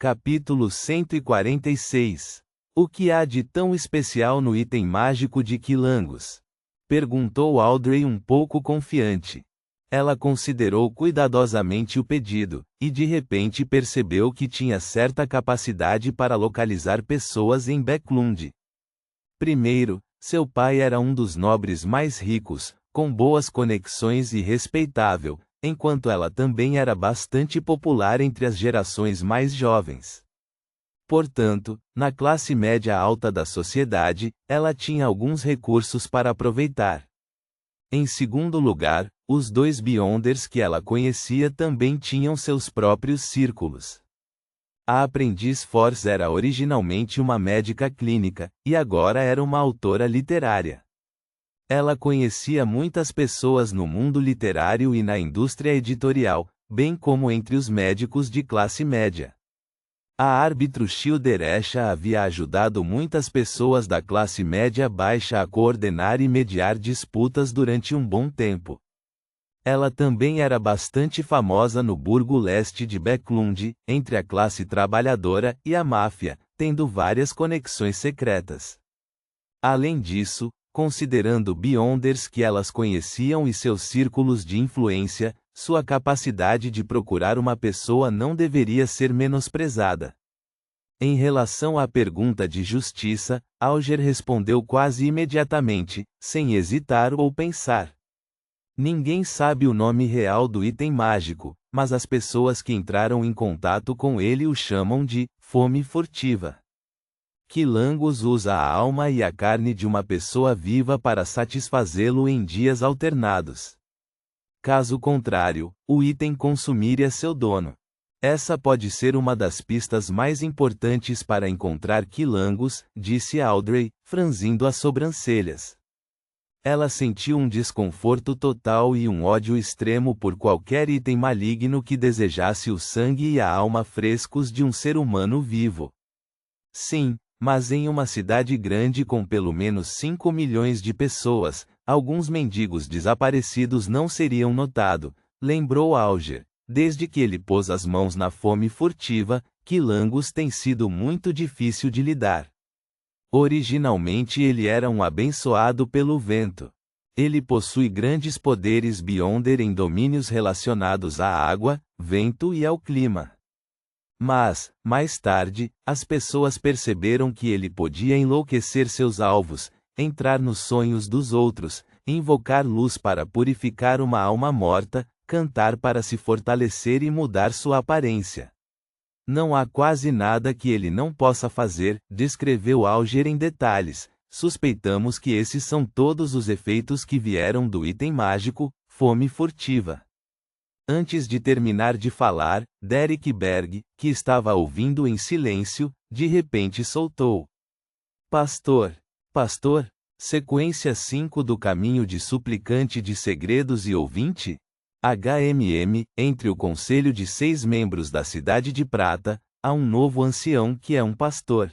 Capítulo 146. O que há de tão especial no item mágico de Quilangos? Perguntou Audrey um pouco confiante. Ela considerou cuidadosamente o pedido, e de repente percebeu que tinha certa capacidade para localizar pessoas em Becklund. Primeiro, seu pai era um dos nobres mais ricos, com boas conexões e respeitável, enquanto ela também era bastante popular entre as gerações mais jovens. Portanto, na classe média alta da sociedade, ela tinha alguns recursos para aproveitar. Em segundo lugar, os dois Beyonders que ela conhecia também tinham seus próprios círculos. A aprendiz Force era originalmente uma médica clínica, e agora era uma autora literária. Ela conhecia muitas pessoas no mundo literário e na indústria editorial, bem como entre os médicos de classe média. A árbitro Schilderesha havia ajudado muitas pessoas da classe média baixa a coordenar e mediar disputas durante um bom tempo. Ela também era bastante famosa no burgo leste de Becklund, entre a classe trabalhadora e a máfia, tendo várias conexões secretas. Além disso, considerando Beyonders que elas conheciam e seus círculos de influência, sua capacidade de procurar uma pessoa não deveria ser menosprezada. Em relação à pergunta de justiça, Auger respondeu quase imediatamente, sem hesitar ou pensar. Ninguém sabe o nome real do item mágico, mas as pessoas que entraram em contato com ele o chamam de fome furtiva. Quilangos usa a alma e a carne de uma pessoa viva para satisfazê-lo em dias alternados. Caso contrário, o item consumiria seu dono. Essa pode ser uma das pistas mais importantes para encontrar Quilangos, disse Audrey, franzindo as sobrancelhas. Ela sentiu um desconforto total e um ódio extremo por qualquer item maligno que desejasse o sangue e a alma frescos de um ser humano vivo. Sim, mas em uma cidade grande com pelo menos 5 milhões de pessoas, alguns mendigos desaparecidos não seriam notados, lembrou Auger. Desde que ele pôs as mãos na fome furtiva, Quilangos tem sido muito difícil de lidar. Originalmente ele era um abençoado pelo vento. Ele possui grandes poderes Beyonder em domínios relacionados à água, vento e ao clima. Mas, mais tarde, as pessoas perceberam que ele podia enlouquecer seus alvos, entrar nos sonhos dos outros, invocar luz para purificar uma alma morta, cantar para se fortalecer e mudar sua aparência. Não há quase nada que ele não possa fazer, descreveu Auger em detalhes. Suspeitamos que esses são todos os efeitos que vieram do item mágico, fome furtiva. Antes de terminar de falar, Derek Berg, que estava ouvindo em silêncio, de repente soltou. Pastor, sequência 5 do caminho de suplicante de segredos e ouvinte? Entre o conselho de 6 membros da Cidade de Prata, há um novo ancião que é um pastor.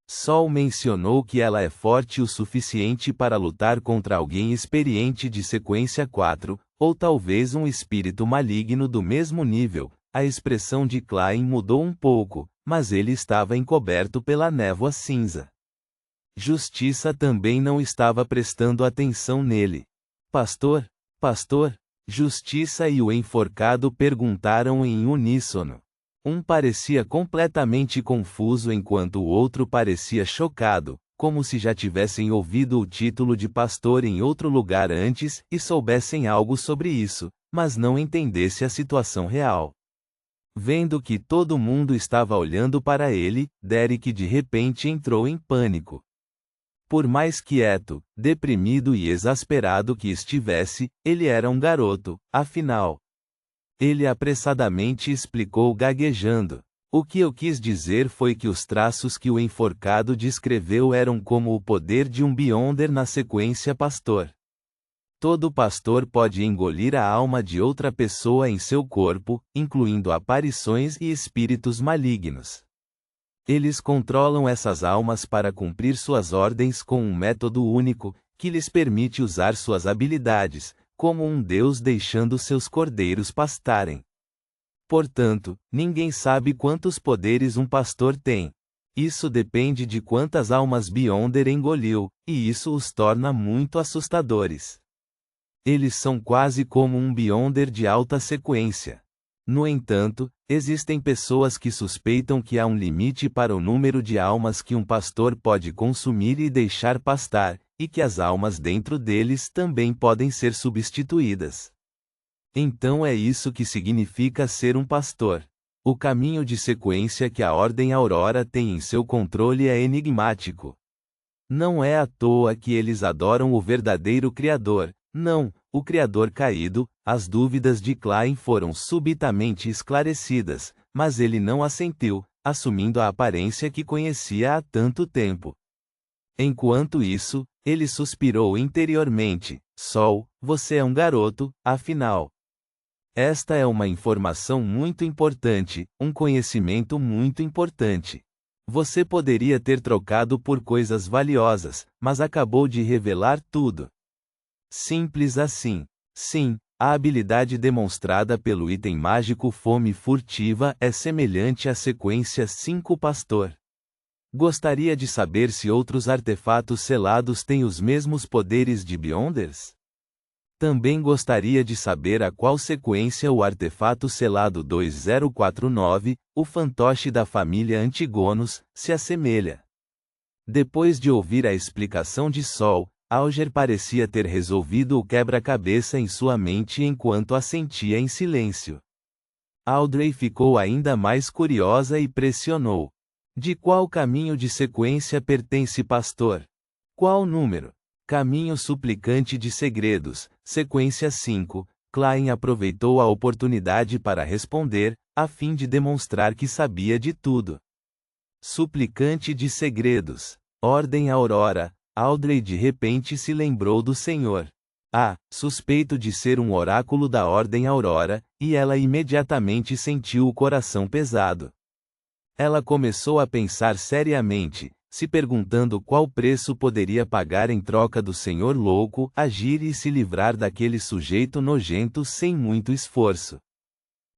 Sol mencionou que ela é forte o suficiente para lutar contra alguém experiente de sequência 4, ou talvez um espírito maligno do mesmo nível. A expressão de Klein mudou um pouco, mas ele estava encoberto pela névoa cinza. Justiça também não estava prestando atenção nele. Pastor? Justiça e o enforcado perguntaram em uníssono. Um parecia completamente confuso enquanto o outro parecia chocado, como se já tivessem ouvido o título de pastor em outro lugar antes e soubessem algo sobre isso, mas não entendesse a situação real. Vendo que todo mundo estava olhando para ele, Derek de repente entrou em pânico. Por mais quieto, deprimido e exasperado que estivesse, ele era um garoto, afinal. Ele apressadamente explicou gaguejando. O que eu quis dizer foi que os traços que o enforcado descreveu eram como o poder de um Beyonder na sequência pastor. Todo pastor pode engolir a alma de outra pessoa em seu corpo, incluindo aparições e espíritos malignos. Eles controlam essas almas para cumprir suas ordens com um método único, que lhes permite usar suas habilidades, como um deus deixando seus cordeiros pastarem. Portanto, ninguém sabe quantos poderes um pastor tem. Isso depende de quantas almas Beyonder engoliu, e isso os torna muito assustadores. Eles são quase como um Beyonder de alta sequência. No entanto, existem pessoas que suspeitam que há um limite para o número de almas que um pastor pode consumir e deixar pastar, e que as almas dentro deles também podem ser substituídas. Então é isso que significa ser um pastor. O caminho de sequência que a Ordem Aurora tem em seu controle é enigmático. Não é à toa que eles adoram o verdadeiro Criador. Não, o Criador caído. As dúvidas de Klein foram subitamente esclarecidas, mas ele não assentiu, assumindo a aparência que conhecia há tanto tempo. Enquanto isso, ele suspirou interiormente: Sol, você é um garoto, afinal. Esta é uma informação muito importante, um conhecimento muito importante. Você poderia ter trocado por coisas valiosas, mas acabou de revelar tudo. Simples assim. Sim, a habilidade demonstrada pelo item mágico Fome Furtiva é semelhante à sequência 5 Pastor. Gostaria de saber se outros artefatos selados têm os mesmos poderes de Beyonders? Também gostaria de saber a qual sequência o artefato selado 2049, o fantoche da família Antigonos, se assemelha. Depois de ouvir a explicação de Sol, Alger parecia ter resolvido o quebra-cabeça em sua mente enquanto assentia em silêncio. Audrey ficou ainda mais curiosa e pressionou. De qual caminho de sequência pertence Pastor? Qual número? Caminho suplicante de segredos, sequência 5. Klein aproveitou a oportunidade para responder, a fim de demonstrar que sabia de tudo. Suplicante de segredos. Ordem Aurora. Audrey de repente se lembrou do Senhor. Suspeito de ser um oráculo da Ordem Aurora, e ela imediatamente sentiu o coração pesado. Ela começou a pensar seriamente, se perguntando qual preço poderia pagar em troca do Senhor louco agir e se livrar daquele sujeito nojento sem muito esforço.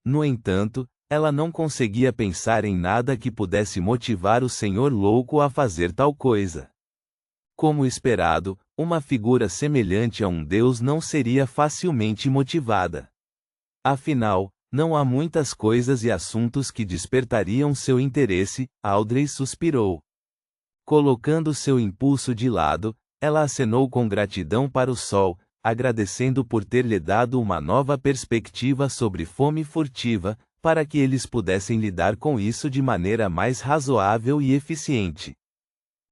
No entanto, ela não conseguia pensar em nada que pudesse motivar o Senhor louco a fazer tal coisa. Como esperado, uma figura semelhante a um deus não seria facilmente motivada. Afinal, não há muitas coisas e assuntos que despertariam seu interesse, Audrey suspirou. Colocando seu impulso de lado, ela acenou com gratidão para o sol, agradecendo por ter lhe dado uma nova perspectiva sobre fome furtiva, para que eles pudessem lidar com isso de maneira mais razoável e eficiente.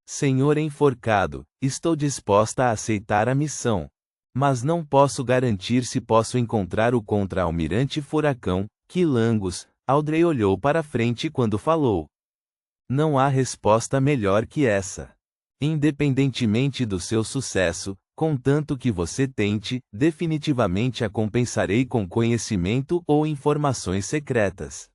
Senhor enforcado, estou disposta a aceitar a missão. Mas não posso garantir se posso encontrar o contra-almirante Furacão, Quilangos. Audrey olhou para frente quando falou. Não há resposta melhor que essa. Independentemente do seu sucesso, contanto que você tente, definitivamente a compensarei com conhecimento ou informações secretas.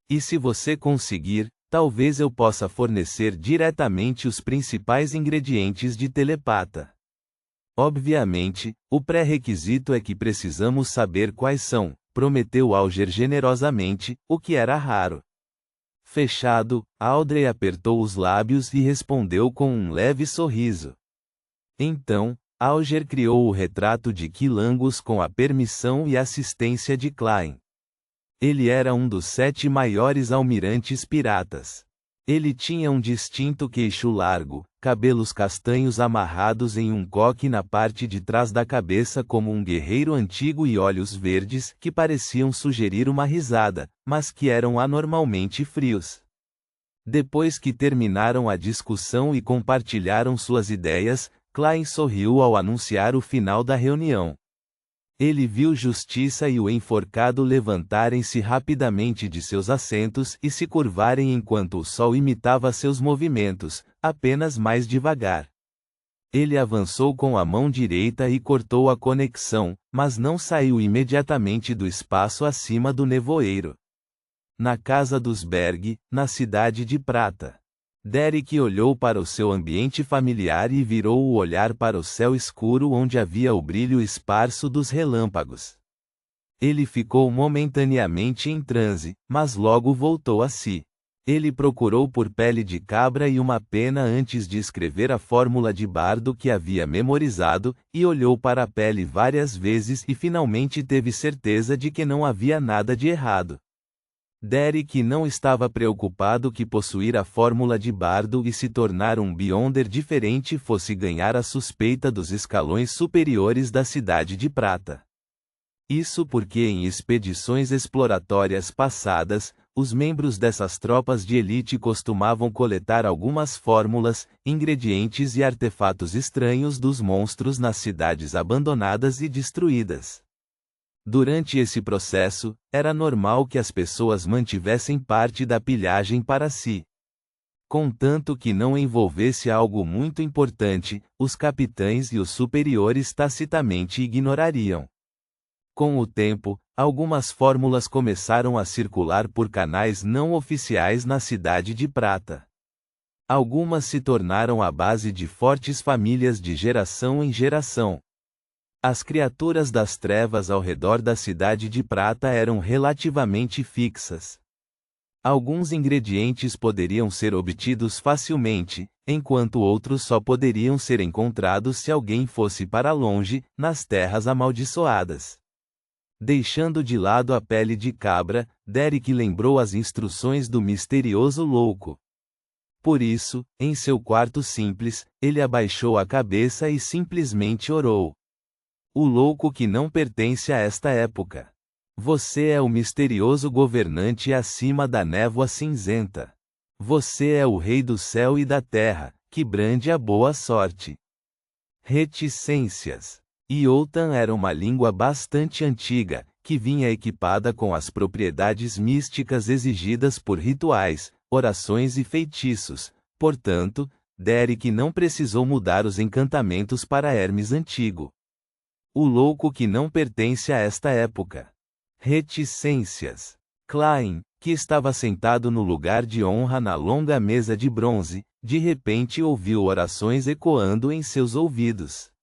E se você conseguir, talvez eu possa fornecer diretamente os principais ingredientes de telepata. Obviamente, o pré-requisito é que precisamos saber quais são, prometeu Alger generosamente, o que era raro. Fechado, Audrey apertou os lábios e respondeu com um leve sorriso. Então, Alger criou o retrato de Quilangos com a permissão e assistência de Klein. Ele era um dos 7 maiores almirantes piratas. Ele tinha um distinto queixo largo, cabelos castanhos amarrados em um coque na parte de trás da cabeça como um guerreiro antigo e olhos verdes que pareciam sugerir uma risada, mas que eram anormalmente frios. Depois que terminaram a discussão e compartilharam suas ideias, Klein sorriu ao anunciar o final da reunião. Ele viu Justiça e o enforcado levantarem-se rapidamente de seus assentos e se curvarem enquanto o sol imitava seus movimentos, apenas mais devagar. Ele avançou com a mão direita e cortou a conexão, mas não saiu imediatamente do espaço acima do nevoeiro. Na casa dos Berg, na cidade de Prata. Derek olhou para o seu ambiente familiar e virou o olhar para o céu escuro onde havia o brilho esparso dos relâmpagos. Ele ficou momentaneamente em transe, mas logo voltou a si. Ele procurou por pele de cabra e uma pena antes de escrever a fórmula de bardo que havia memorizado, e olhou para a pele várias vezes e finalmente teve certeza de que não havia nada de errado. Derek não estava preocupado que possuir a fórmula de bardo e se tornar um Beyonder diferente fosse ganhar a suspeita dos escalões superiores da Cidade de Prata. Isso porque em expedições exploratórias passadas, os membros dessas tropas de elite costumavam coletar algumas fórmulas, ingredientes e artefatos estranhos dos monstros nas cidades abandonadas e destruídas. Durante esse processo, era normal que as pessoas mantivessem parte da pilhagem para si. Contanto que não envolvesse algo muito importante, os capitães e os superiores tacitamente ignorariam. Com o tempo, algumas fórmulas começaram a circular por canais não oficiais na Cidade de Prata. Algumas se tornaram a base de fortes famílias de geração em geração. As criaturas das trevas ao redor da Cidade de Prata eram relativamente fixas. Alguns ingredientes poderiam ser obtidos facilmente, enquanto outros só poderiam ser encontrados se alguém fosse para longe, nas terras amaldiçoadas. Deixando de lado a pele de cabra, Derek lembrou as instruções do misterioso louco. Por isso, em seu quarto simples, ele abaixou a cabeça e simplesmente orou. O louco que não pertence a esta época. Você é o misterioso governante acima da névoa cinzenta. Você é o rei do céu e da terra, que brande a boa sorte. Reticências. Iotan era uma língua bastante antiga, que vinha equipada com as propriedades místicas exigidas por rituais, orações e feitiços. Portanto, Derek não precisou mudar os encantamentos para Hermes antigo. O louco que não pertence a esta época. Reticências. Klein, que estava sentado no lugar de honra na longa mesa de bronze, de repente ouviu orações ecoando em seus ouvidos.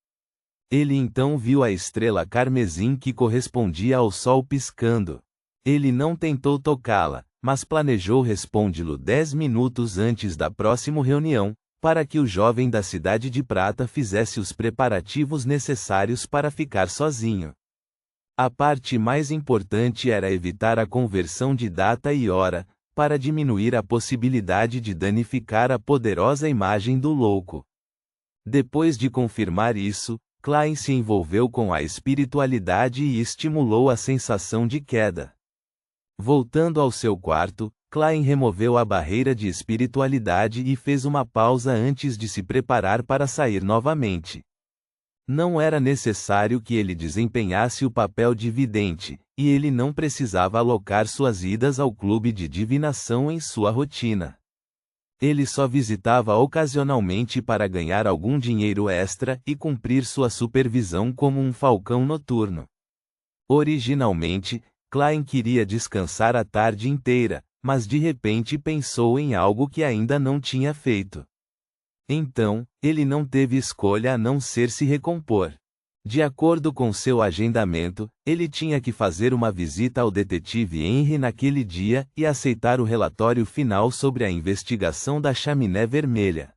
Ele então viu a estrela carmesim que correspondia ao sol piscando. Ele não tentou tocá-la, mas planejou respondê-lo 10 minutos antes da próxima reunião, para que o jovem da Cidade de Prata fizesse os preparativos necessários para ficar sozinho. A parte mais importante era evitar a conversão de data e hora, para diminuir a possibilidade de danificar a poderosa imagem do louco. Depois de confirmar isso, Klein se envolveu com a espiritualidade e estimulou a sensação de queda. Voltando ao seu quarto, Klein removeu a barreira de espiritualidade e fez uma pausa antes de se preparar para sair novamente. Não era necessário que ele desempenhasse o papel de vidente, e ele não precisava alocar suas idas ao clube de divinação em sua rotina. Ele só visitava ocasionalmente para ganhar algum dinheiro extra e cumprir sua supervisão como um falcão noturno. Originalmente, Klein queria descansar a tarde inteira, mas de repente pensou em algo que ainda não tinha feito. Então, ele não teve escolha a não ser se recompor. De acordo com seu agendamento, ele tinha que fazer uma visita ao detetive Henry naquele dia e aceitar o relatório final sobre a investigação da chaminé vermelha.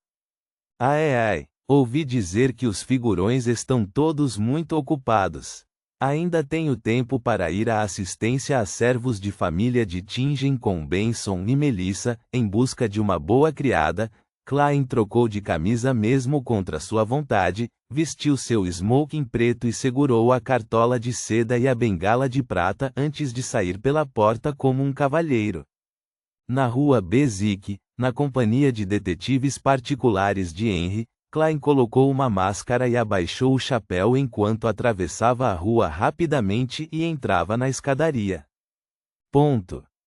Ai, ouvi dizer que os figurões estão todos muito ocupados. Ainda tenho tempo para ir à assistência a servos de família de Tingen com Benson e Melissa, em busca de uma boa criada. Klein trocou de camisa mesmo contra sua vontade, vestiu seu smoking preto e segurou a cartola de seda e a bengala de prata antes de sair pela porta como um cavalheiro. Na rua Bezique, na companhia de detetives particulares de Henry, Klein colocou uma máscara e abaixou o chapéu enquanto atravessava a rua rapidamente e entrava na escadaria. Ponto.